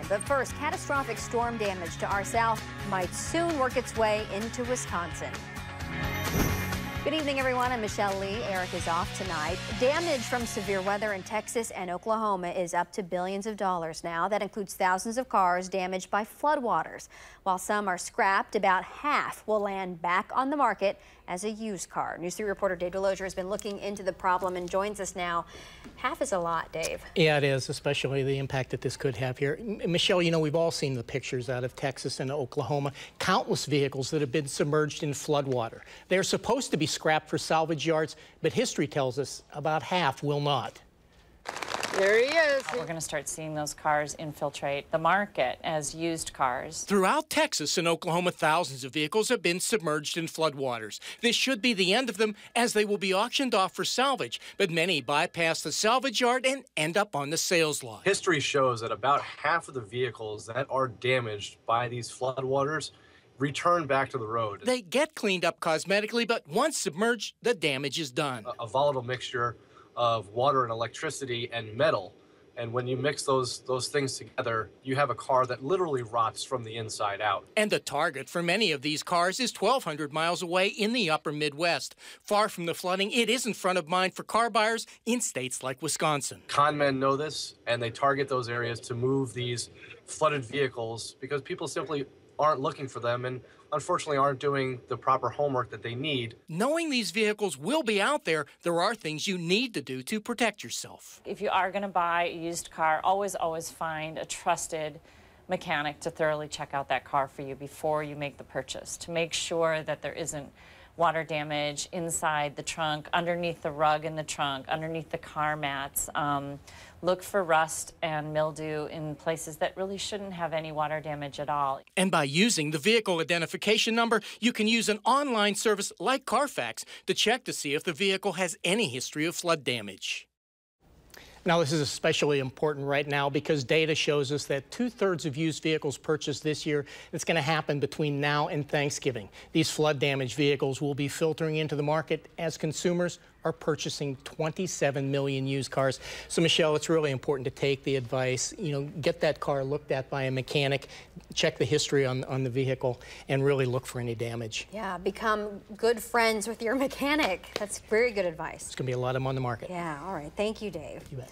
But first, catastrophic storm damage to our south might soon work its way into Wisconsin. Good evening, everyone. I'm Michelle Lee. Eric is off tonight. Damage from severe weather in Texas and Oklahoma is up to billions of dollars now. That includes thousands of cars damaged by floodwaters. While some are scrapped, about half will land back on the market as a used car. News 3 reporter Dave Delozier has been looking into the problem and joins us now. Half is a lot, Dave. Yeah, it is, especially the impact that this could have here. Michelle, you know, we've all seen the pictures out of Texas and Oklahoma. Countless vehicles that have been submerged in floodwater. They're supposed to be scrapped for salvage yards, but history tells us about half will not. There he is. We're going to start seeing those cars infiltrate the market as used cars. Throughout Texas and Oklahoma, thousands of vehicles have been submerged in floodwaters. This should be the end of them, as they will be auctioned off for salvage, but many bypass the salvage yard and end up on the sales lot. History shows that about half of the vehicles that are damaged by these floodwaters return back to the road. They get cleaned up cosmetically, but once submerged, the damage is done. A volatile mixture of water and electricity and metal. And when you mix those things together, you have a car that literally rots from the inside out. And the target for many of these cars is 1,200 miles away in the upper Midwest. Far from the flooding, it isn't front of mind for car buyers in states like Wisconsin. Con men know this, and they target those areas to move these flooded vehicles because people simply aren't looking for them and unfortunately aren't doing the proper homework that they need. Knowing these vehicles will be out there, there are things you need to do to protect yourself. If you are going to buy a used car, always find a trusted mechanic to thoroughly check out that car for you before you make the purchase, to make sure that there isn't water damage inside the trunk, underneath the rug in the trunk, underneath the car mats. Look for rust and mildew in places that really shouldn't have any water damage at all. And by using the vehicle identification number, you can use an online service like Carfax to check to see if the vehicle has any history of flood damage. Now, this is especially important right now because data shows us that 2/3 of used vehicles purchased this year, it's going to happen between now and Thanksgiving. These flood-damaged vehicles will be filtering into the market as consumers are purchasing 27 million used cars. So, Michelle, it's really important to take the advice, get that car looked at by a mechanic, check the history on the vehicle, and really look for any damage. Yeah, become good friends with your mechanic. That's very good advice. There's going to be a lot of them on the market. Yeah, all right. Thank you, Dave. You bet.